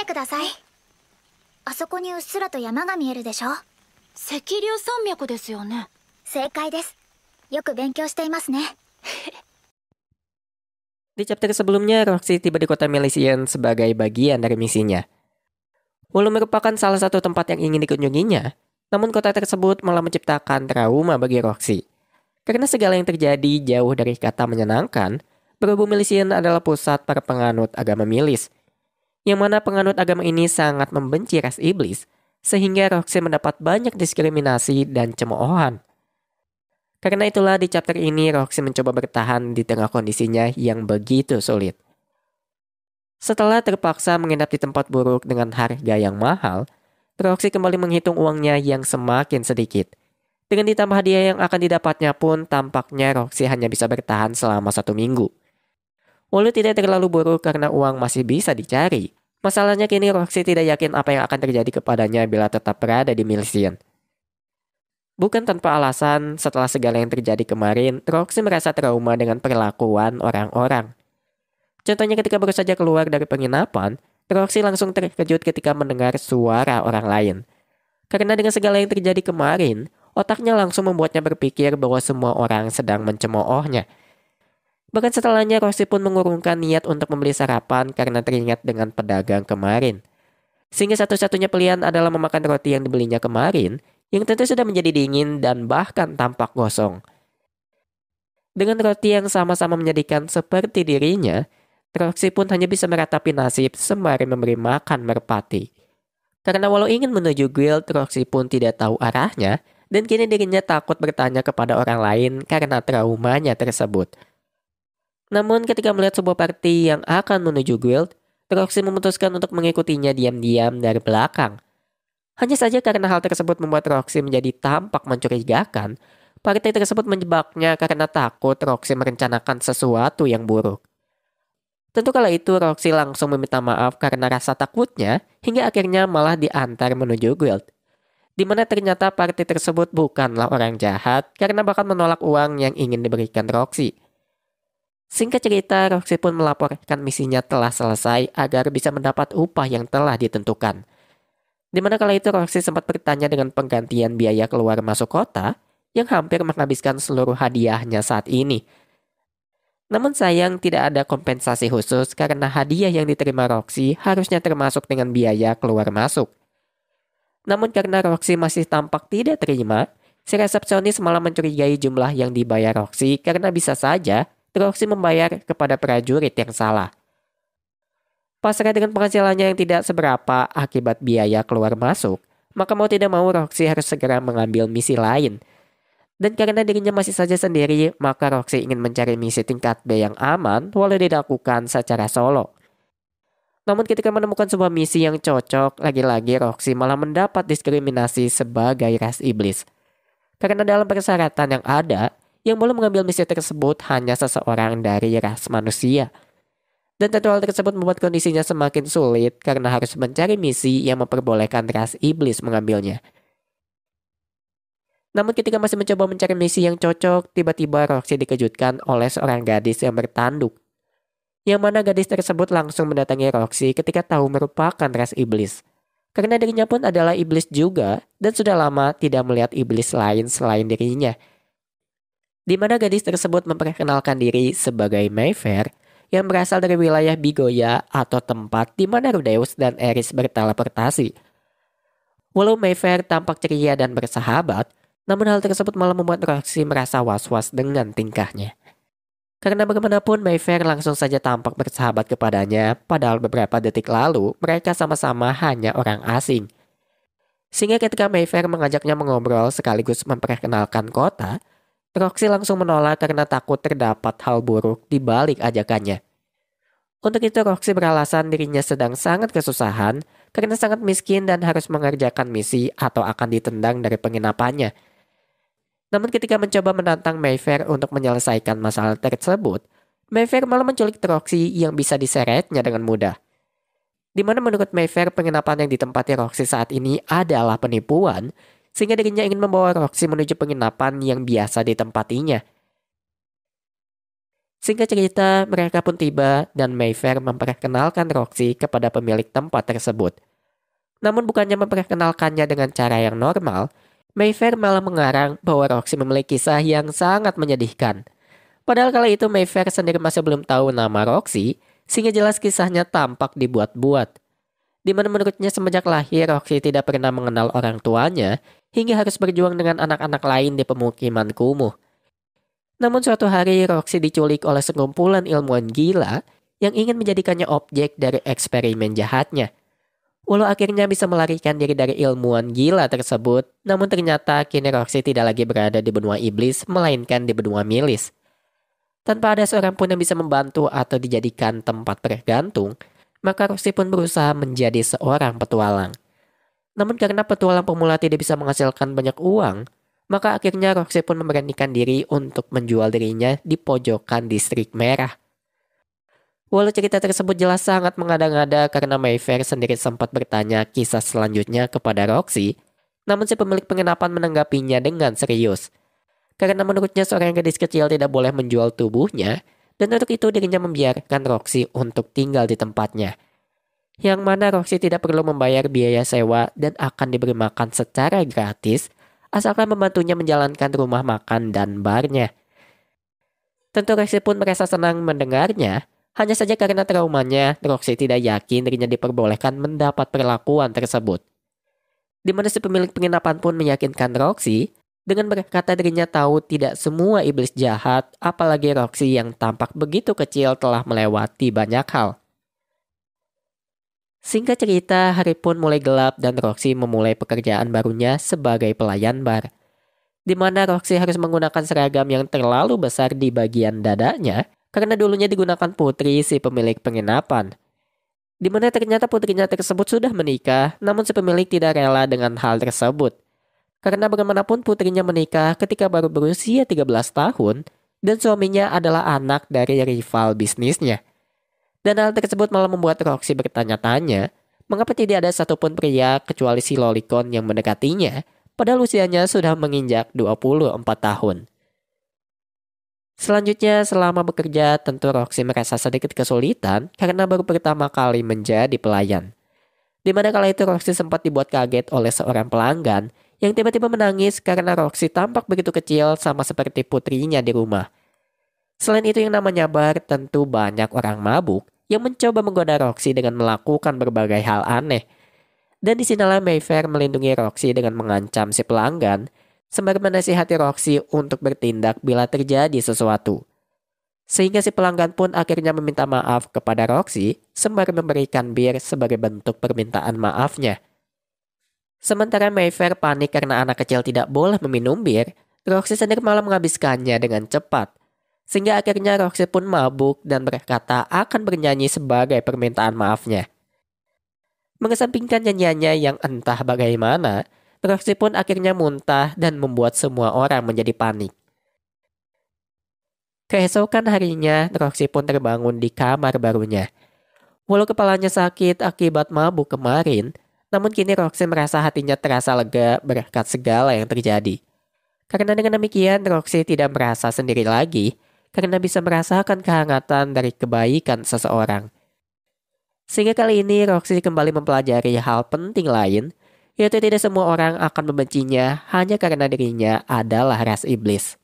ください。あそこにうっすらと山が見えるでしょ。赤竜山脈ですよね。正解です。よく勉強していますね。Di chapter sebelumnya, Roxy tiba di kota Milesian sebagai bagian dari misinya. Walau merupakan salah satu tempat yang ingin dikunjunginya, namun kota tersebut malah menciptakan trauma bagi Roxy. Karena segala yang terjadi jauh dari kata menyenangkan, berhubung Milesian adalah pusat para penganut agama milis, yang mana penganut agama ini sangat membenci ras iblis, sehingga Roxy mendapat banyak diskriminasi dan cemoohan. Karena itulah di chapter ini Roxy mencoba bertahan di tengah kondisinya yang begitu sulit. Setelah terpaksa menginap di tempat buruk dengan harga yang mahal, Roxy kembali menghitung uangnya yang semakin sedikit. Dengan ditambah hadiah yang akan didapatnya pun, tampaknya Roxy hanya bisa bertahan selama 1 minggu. Walau tidak terlalu buruk karena uang masih bisa dicari, masalahnya kini Roxy tidak yakin apa yang akan terjadi kepadanya bila tetap berada di Milesian. Bukan tanpa alasan, setelah segala yang terjadi kemarin, Roxy merasa trauma dengan perlakuan orang-orang. Contohnya ketika baru saja keluar dari penginapan, Roxy langsung terkejut ketika mendengar suara orang lain. Karena dengan segala yang terjadi kemarin, otaknya langsung membuatnya berpikir bahwa semua orang sedang mencemoohnya. Bahkan setelahnya, Roxy pun mengurungkan niat untuk membeli sarapan karena teringat dengan pedagang kemarin. Sehingga satu-satunya pilihan adalah memakan roti yang dibelinya kemarin, yang tentu sudah menjadi dingin dan bahkan tampak gosong. Dengan roti yang sama-sama menyedihkan seperti dirinya, Roxy pun hanya bisa meratapi nasib sembari memberi makan merpati. Karena walau ingin menuju guild, Roxy pun tidak tahu arahnya, dan kini dirinya takut bertanya kepada orang lain karena traumanya tersebut. Namun ketika melihat sebuah party yang akan menuju guild, Roxy memutuskan untuk mengikutinya diam-diam dari belakang. Hanya saja karena hal tersebut membuat Roxy menjadi tampak mencurigakan, partai tersebut menjebaknya karena takut Roxy merencanakan sesuatu yang buruk. Tentu kala itu Roxy langsung meminta maaf karena rasa takutnya hingga akhirnya malah diantar menuju guild. Di mana ternyata partai tersebut bukanlah orang jahat karena bahkan menolak uang yang ingin diberikan Roxy. Singkat cerita, Roxy pun melaporkan misinya telah selesai agar bisa mendapat upah yang telah ditentukan. Di mana kala itu Roxy sempat bertanya dengan penggantian biaya keluar masuk kota yang hampir menghabiskan seluruh hadiahnya saat ini. Namun sayang tidak ada kompensasi khusus karena hadiah yang diterima Roxy harusnya termasuk dengan biaya keluar masuk. Namun karena Roxy masih tampak tidak terima, si resepsionis malah mencurigai jumlah yang dibayar Roxy karena bisa saja Roxy membayar kepada prajurit yang salah. Pasrah dengan penghasilannya yang tidak seberapa akibat biaya keluar masuk, maka mau tidak mau Roxy harus segera mengambil misi lain. Dan karena dirinya masih saja sendiri, maka Roxy ingin mencari misi tingkat B yang aman walau dilakukan secara solo. Namun ketika menemukan sebuah misi yang cocok, lagi-lagi Roxy malah mendapat diskriminasi sebagai ras iblis. Karena dalam persyaratan yang ada, yang boleh mengambil misi tersebut hanya seseorang dari ras manusia. Dan tentu hal tersebut membuat kondisinya semakin sulit karena harus mencari misi yang memperbolehkan ras iblis mengambilnya. Namun ketika masih mencoba mencari misi yang cocok, tiba-tiba Roxy dikejutkan oleh seorang gadis yang bertanduk. Yang mana gadis tersebut langsung mendatangi Roxy ketika tahu merupakan ras iblis. Karena dirinya pun adalah iblis juga dan sudah lama tidak melihat iblis lain selain dirinya. Di mana gadis tersebut memperkenalkan diri sebagai Mayfair, yang berasal dari wilayah Bigoya atau tempat di mana Rudeus dan Eris berteleportasi. Walau Mayfair tampak ceria dan bersahabat, namun hal tersebut malah membuat Roxy merasa was-was dengan tingkahnya. Karena bagaimanapun Mayfair langsung saja tampak bersahabat kepadanya, padahal beberapa detik lalu mereka sama-sama hanya orang asing. Sehingga ketika Mayfair mengajaknya mengobrol sekaligus memperkenalkan kota, Roxy langsung menolak karena takut terdapat hal buruk di balik ajakannya. Untuk itu Roxy beralasan dirinya sedang sangat kesusahan karena sangat miskin dan harus mengerjakan misi atau akan ditendang dari penginapannya. Namun ketika mencoba menantang Mayfair untuk menyelesaikan masalah tersebut, Mayfair malah menculik Roxy yang bisa diseretnya dengan mudah. Di mana menurut Mayfair penginapan yang ditempati Roxy saat ini adalah penipuan, sehingga dirinya ingin membawa Roxy menuju penginapan yang biasa ditempatinya. Singkat cerita, mereka pun tiba dan Mayfair memperkenalkan Roxy kepada pemilik tempat tersebut. Namun bukannya memperkenalkannya dengan cara yang normal, Mayfair malah mengarang bahwa Roxy memiliki kisah yang sangat menyedihkan. Padahal kala itu Mayfair sendiri masih belum tahu nama Roxy, sehingga jelas kisahnya tampak dibuat-buat. Di mana menurutnya semenjak lahir Roxy tidak pernah mengenal orang tuanya, hingga harus berjuang dengan anak-anak lain di pemukiman kumuh. Namun suatu hari Roxy diculik oleh sekumpulan ilmuwan gila yang ingin menjadikannya objek dari eksperimen jahatnya. Walau akhirnya bisa melarikan diri dari ilmuwan gila tersebut, namun ternyata kini Roxy tidak lagi berada di benua iblis, melainkan di benua milis. Tanpa ada seorang pun yang bisa membantu atau dijadikan tempat bergantung, maka Roxy pun berusaha menjadi seorang petualang. Namun karena petualang pemula tidak bisa menghasilkan banyak uang, maka akhirnya Roxy pun memberanikan diri untuk menjual dirinya di pojokan distrik merah. Walau cerita tersebut jelas sangat mengada-ngada karena Mayfair sendiri sempat bertanya kisah selanjutnya kepada Roxy, namun si pemilik penginapan menanggapinya dengan serius. Karena menurutnya seorang gadis kecil tidak boleh menjual tubuhnya, dan untuk itu dirinya membiarkan Roxy untuk tinggal di tempatnya. Yang mana Roxy tidak perlu membayar biaya sewa dan akan diberi makan secara gratis, asalkan membantunya menjalankan rumah makan dan barnya. Tentu Roxy pun merasa senang mendengarnya, hanya saja karena traumanya, Roxy tidak yakin dirinya diperbolehkan mendapat perlakuan tersebut. Di mana si pemilik penginapan pun meyakinkan Roxy dengan berkata dirinya tahu tidak semua iblis jahat, apalagi Roxy yang tampak begitu kecil telah melewati banyak hal. Singkat cerita, hari pun mulai gelap dan Roxy memulai pekerjaan barunya sebagai pelayan bar. Di mana Roxy harus menggunakan seragam yang terlalu besar di bagian dadanya karena dulunya digunakan putri si pemilik penginapan. Di mana ternyata putrinya tersebut sudah menikah, namun si pemilik tidak rela dengan hal tersebut. Karena bagaimanapun putrinya menikah ketika baru berusia 13 tahun dan suaminya adalah anak dari rival bisnisnya. Dan hal tersebut malah membuat Roxy bertanya-tanya, mengapa tidak ada satupun pria kecuali si lolicon yang mendekatinya, padahal usianya sudah menginjak 24 tahun. Selanjutnya, selama bekerja, tentu Roxy merasa sedikit kesulitan karena baru pertama kali menjadi pelayan. Di mana kala itu Roxy sempat dibuat kaget oleh seorang pelanggan yang tiba-tiba menangis karena Roxy tampak begitu kecil sama seperti putrinya di rumah. Selain itu yang namanya bar, tentu banyak orang mabuk yang mencoba menggoda Roxy dengan melakukan berbagai hal aneh. Dan disinilah Mayfair melindungi Roxy dengan mengancam si pelanggan, sembari menasihati Roxy untuk bertindak bila terjadi sesuatu. Sehingga si pelanggan pun akhirnya meminta maaf kepada Roxy, sembari memberikan bir sebagai bentuk permintaan maafnya. Sementara Mayfair panik karena anak kecil tidak boleh meminum bir, Roxy sendiri malah menghabiskannya dengan cepat. Sehingga akhirnya Roxy pun mabuk dan berkata akan bernyanyi sebagai permintaan maafnya. Mengesampingkan nyanyiannya yang entah bagaimana, Roxy pun akhirnya muntah dan membuat semua orang menjadi panik. Keesokan harinya, Roxy pun terbangun di kamar barunya. Walau kepalanya sakit akibat mabuk kemarin, namun kini Roxy merasa hatinya terasa lega berkat segala yang terjadi. Karena dengan demikian, Roxy tidak merasa sendiri lagi, karena bisa merasakan kehangatan dari kebaikan seseorang. Sehingga kali ini Roxy kembali mempelajari hal penting lain, yaitu tidak semua orang akan membencinya hanya karena dirinya adalah ras iblis.